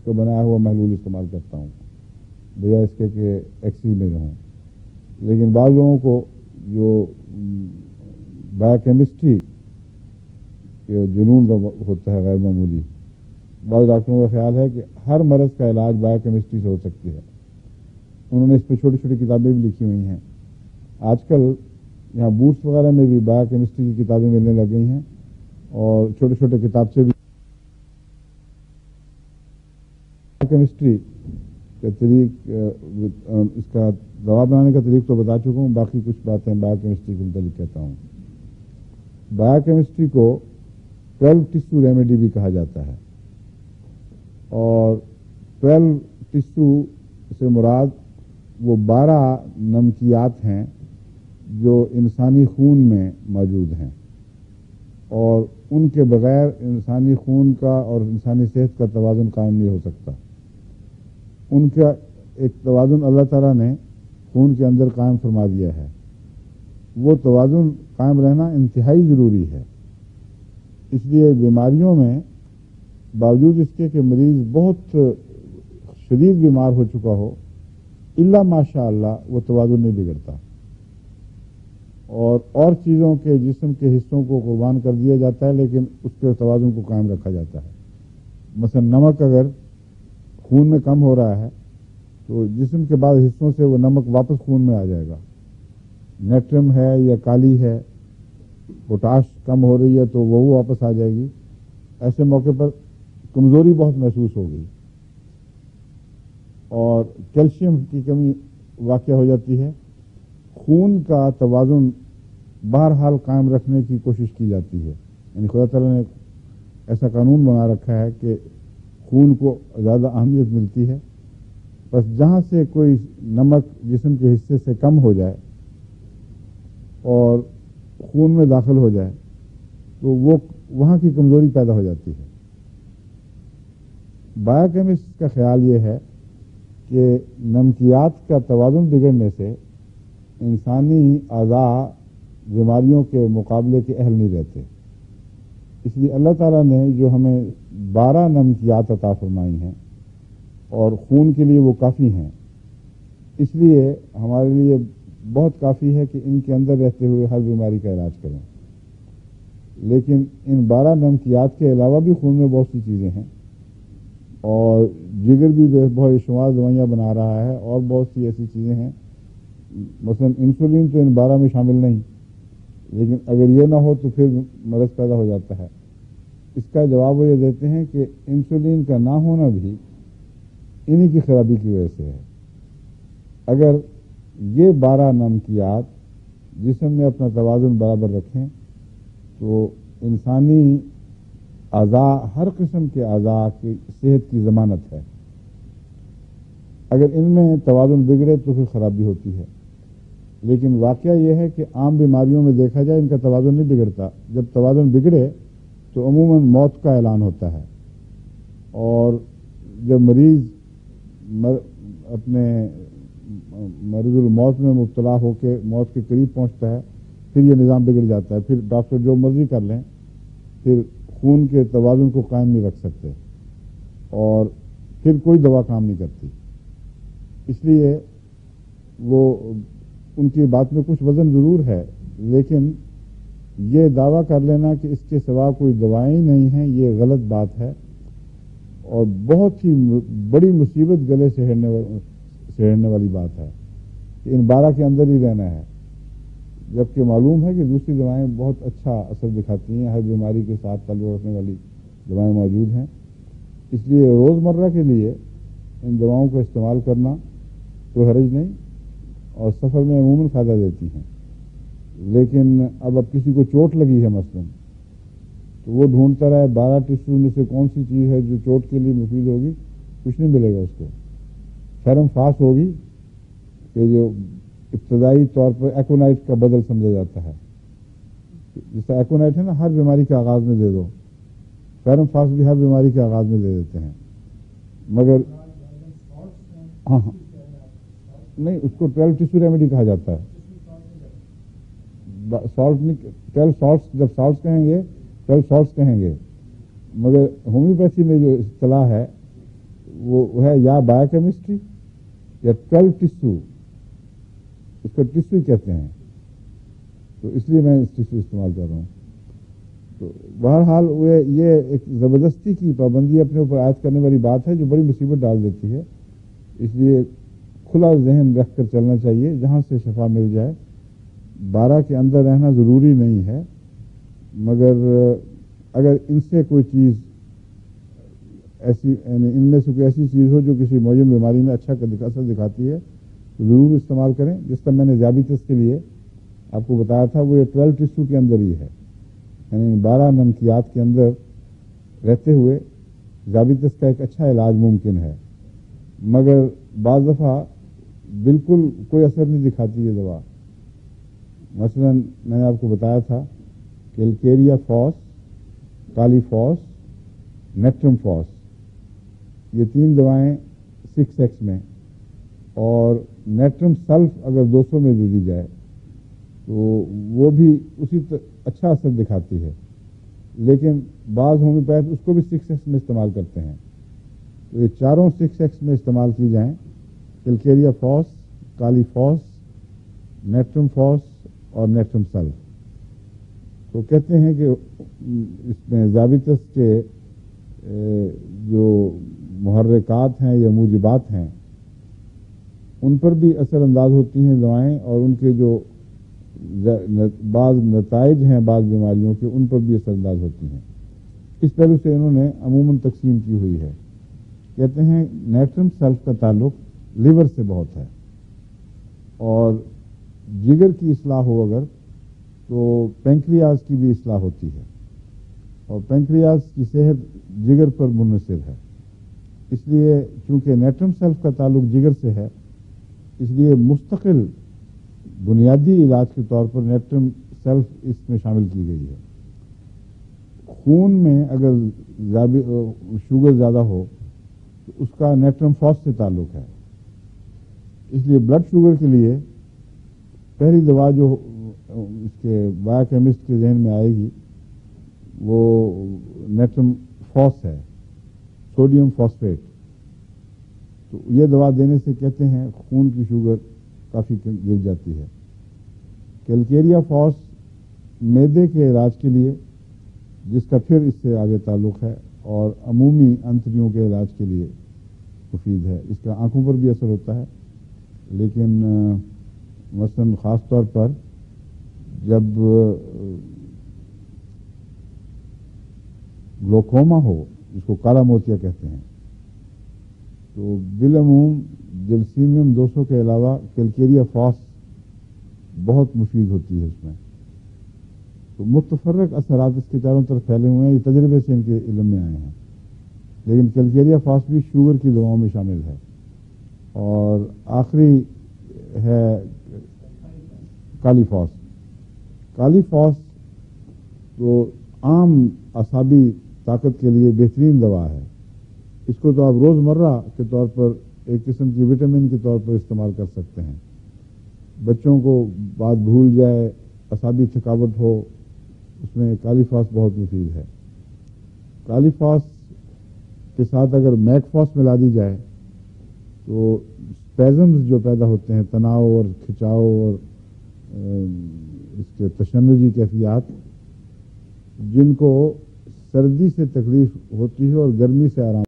کا بنایا ہوا محلول استعمال کرتا ہوں بجائے اس کے کہ ایکسیز میں رہوں. لیکن بعض لوگوں کو جو بایو کیمسٹری کے جنون ہوتا ہے غیر معمولی، بعض ڈاکٹروں کا خیال ہے کہ ہر مرض کا علاج بایو کیمسٹری سے ہو سکتی ہے. انہوں نے اس پہ چھوٹی چھوٹی کتابیں بھی لکھی ہوئی ہیں. آج کل یہاں بوٹس وغیرہ میں بھی بایو کیمسٹری کی کتابیں ملنے لگ گئی ہیں اور چھوٹے چھوٹے کتاب سے بھی کیمسٹری کا طریق، اس کا دوا بنانے کا طریق تو بتا چکا ہوں. باقی کچھ باتیں بایو کیمسٹری کے متعلق کہتا ہوں. بایو کیمسٹری کو 12 ٹیشو ریمیڈی بھی کہا جاتا ہے، اور 12 ٹیشو سے مراد وہ 12 نمکیات ہیں جو انسانی خون میں موجود ہیں، اور ان کے بغیر انسانی خون کا اور انسانی صحت کا توازن قائم نہیں ہو سکتا. ان کا ایک توازن اللہ تعالیٰ نے خون کے اندر قائم فرما دیا ہے. وہ توازن قائم رہنا انتہائی ضروری ہے. اس لیے بیماریوں میں باوجود اس کے کہ مریض بہت شدید بیمار ہو چکا ہو، الا ماشاء اللہ وہ توازن نہیں بگڑتا، اور چیزوں کے جسم کے حصوں کو قربان کر دیا جاتا ہے لیکن اس کے توازن کو قائم رکھا جاتا ہے. مثلا نمک اگر خون میں کم ہو رہا ہے تو جسم کے بعض حصوں سے وہ نمک واپس خون میں آ جائے گا. نیٹرم ہے یا کالی ہے، پوٹاش کم ہو رہی ہے تو وہ واپس آ جائے گی. ایسے موقع پر کمزوری بہت محسوس ہوگی اور کیلشیم کی کمی واقع ہو جاتی ہے. خون کا توازن بہرحال قائم رکھنے کی کوشش کی جاتی ہے. یعنی خدا تعالیٰ نے ایسا قانون بنا رکھا ہے کہ خون کو زیادہ اہمیت ملتی ہے. بس جہاں سے کوئی نمک جسم کے حصے سے کم ہو جائے اور خون میں داخل ہو جائے تو وہ وہاں کی کمزوری پیدا ہو جاتی ہے. بایو کیمسٹ کا خیال یہ ہے کہ نمکیات کا توازن بگڑنے سے انسانی اعضاء بیماریوں کے مقابلے کے اہل نہیں رہتے. اس لیے اللہ تعالیٰ نے جو ہمیں 12 نمکیات عطا فرمائی ہیں اور خون کے لیے وہ کافی ہیں، اس لیے ہمارے لیے بہت کافی ہے کہ ان کے اندر رہتے ہوئے ہر بیماری کا علاج کریں. لیکن ان 12 نمکیات کے علاوہ بھی خون میں بہت سی چیزیں ہیں، اور جگر بھی بہت شمار دوائیاں بنا رہا ہے، اور بہت سی ایسی چیزیں ہیں. مثلا انسولین تو ان 12 میں شامل نہیں، لیکن اگر یہ نہ ہو تو پھر مرض پیدا ہو جاتا ہے. اس کا جواب وہ یہ دیتے ہیں کہ انسولین کا نہ ہونا بھی انہی کی خرابی کی وجہ سے ہے. اگر یہ 12 نمکیات جسم میں اپنا توازن برابر رکھیں تو انسانی اعضاء، ہر قسم کے اعضاء کی صحت کی ضمانت ہے. اگر ان میں توازن بگڑے تو پھر خرابی ہوتی ہے. لیکن واقعہ یہ ہے کہ عام بیماریوں میں دیکھا جائے ان کا توازن نہیں بگڑتا. جب توازن بگڑے تو عموماً موت کا اعلان ہوتا ہے، اور جب مریض اپنے مرض الموت میں مبتلا ہو کے موت کے قریب پہنچتا ہے پھر یہ نظام بگڑ جاتا ہے. پھر ڈاکٹر جو مرضی کر لیں پھر خون کے توازن کو قائم نہیں رکھ سکتے اور پھر کوئی دوا کام نہیں کرتی. اس لیے وہ ان کی بات میں کچھ وزن ضرور ہے، لیکن یہ دعویٰ کر لینا کہ اس کے سوا کوئی دوائیں نہیں ہیں یہ غلط بات ہے، اور بہت ہی بڑی مصیبت گلے سہرنے والی بات ہے کہ ان 12 کے اندر ہی رہنا ہے، جبکہ معلوم ہے کہ دوسری دوائیں بہت اچھا اثر دکھاتی ہیں. ہر بیماری کے ساتھ تعلق رکھنے والی دوائیں موجود ہیں. اس لیے روزمرہ کے لیے ان دواؤں کا استعمال کرنا کوئی حرج نہیں، اور سفر میں عموماً فائدہ دیتی ہیں. لیکن اب کسی کو چوٹ لگی ہے مثلا تو وہ ڈھونڈتا رہے 12 ٹیشو میں سے کون سی چیز ہے جو چوٹ کے لیے مفید ہوگی، کچھ نہیں ملے گا اس کو. فرم فاس ہوگی کہ جو ابتدائی طور پر ایکونائٹ کا بدل سمجھا جاتا ہے. جس طرح ایکونائٹ ہے نا، ہر بیماری کے آغاز میں دے دو، فرم فاس بھی ہر بیماری کے آغاز میں دے دیتے ہیں. مگر ہاں نہیں، اس کو 12 ٹیشو ریمیڈی کہا جاتا ہے. سالٹ نہیں، 12 سالٹس، جب سالٹس کہیں گے 12 سالٹس کہیں گے. مگر ہومیوپیتھی میں جو اصطلاح ہے وہ ہے یا بایو کیمسٹری یا 12 ٹیسو، اس کو ٹیسو کہتے ہیں، تو اس لیے میں اس ٹیسو استعمال کر رہا ہوں. تو بہرحال یہ ایک زبردستی کی پابندی اپنے اوپر عائد کرنے والی بات ہے جو بڑی مصیبت ڈال دیتی ہے. اس لیے کھلا ذہن رکھ کر چلنا چاہیے، جہاں سے شفا مل جائے. 12 کے اندر رہنا ضروری نہیں ہے، مگر اگر ان سے کوئی چیز ایسی، یعنی ان میں سے کوئی ایسی چیز ہو جو کسی معین بیماری میں اچھا اثر دکھاتی ہے تو ضرور استعمال کریں. جس طرح میں نے ذیابیطس کے لیے آپ کو بتایا تھا، وہ یہ 12 ٹیسو کے اندر ہی ہے، یعنی 12 نمکیات کے اندر رہتے ہوئے ذیابیطس کا ایک اچھا علاج ممکن ہے. مگر بعض دفعہ بالکل کوئی اثر نہیں دکھاتی یہ دوا. مثلا میں نے آپ کو بتایا تھا کیلکیریا فاس، کالی فاس، نیکٹرم فاس، یہ 3 دوائیں 6x میں، اور نیٹرم سلف اگر 200 میں دے دی جائے تو وہ بھی اسی اچھا اثر دکھاتی ہے. لیکن بعض ہومیوپیتھ اس کو بھی 6x میں استعمال کرتے ہیں. تو یہ چاروں 6x میں استعمال کی جائیں، کیلکیریا فاس، کالی فاس، نیٹرم فاس اور نیٹرم سلف. تو کہتے ہیں کہ اس میں ذیابیطس کے جو محرکات ہیں یا موجبات ہیں ان پر بھی اثر انداز ہوتی ہیں دوائیں، اور ان کے جو بعض نتائج ہیں بعض بیماریوں کے ان پر بھی اثر انداز ہوتی ہیں. اس پہلو سے انہوں نے عموماً تقسیم کی ہوئی ہے. کہتے ہیں نیٹرم سلف کا تعلق لیور سے بہت ہے، اور جگر کی اصلاح ہو اگر تو پینکریاز کی بھی اصلاح ہوتی ہے، اور پینکریاز کی صحت جگر پر منحصر ہے. اس لیے چونکہ نیٹرم سلف کا تعلق جگر سے ہے، اس لیے مستقل بنیادی علاج کے طور پر نیٹرم سلف اس میں شامل کی گئی ہے. خون میں اگر شوگر زیادہ ہو تو اس کا نیٹرم فاس سے تعلق ہے. اس لیے بلڈ شوگر کے لیے پہلی دوا جو اس کے بایو کیمسٹ کے ذہن میں آئے گی وہ نیٹرم فاس ہے، سوڈیم فاسفیٹ. تو یہ دوا دینے سے کہتے ہیں خون کی شوگر کافی گر جاتی ہے. کیلکیریا فاس معدے کے علاج کے لیے، جس کا پھر اس سے آگے تعلق ہے، اور عمومی انتڑیوں کے علاج کے لیے مفید ہے. اس کا آنکھوں پر بھی اثر ہوتا ہے، لیکن مثلاً خاص طور پر جب گلوکوما ہو، جس کو کالا موتیا کہتے ہیں، تو بالعموم جلسیمیم 200 کے علاوہ کیلکیریا فاس بہت مفید ہوتی ہے اس میں. تو متفرق اثرات اس کے چاروں طرف پھیلے ہوئے ہیں، یہ تجربے سے ان کے علم میں آئے ہیں. لیکن کیلکیریا فاس بھی شوگر کی دواؤں میں شامل ہے. اور آخری ہے کالی فاس. کالی فاس تو عام اعصابی طاقت کے لیے بہترین دوا ہے. اس کو تو آپ روزمرہ کے طور پر ایک قسم کی وٹامن کے طور پر استعمال کر سکتے ہیں. بچوں کو بات بھول جائے، اعصابی تھکاوٹ ہو، اس میں کالی فاس بہت مفید ہے. کالی فاس کے ساتھ اگر میک فاس ملا دی جائے تو اسپیزمز جو پیدا ہوتے ہیں، تناؤ اور کھچاؤ اور اس کے تشنجی کیفیات، جن کو سردی سے تکلیف ہوتی ہے اور گرمی سے آرام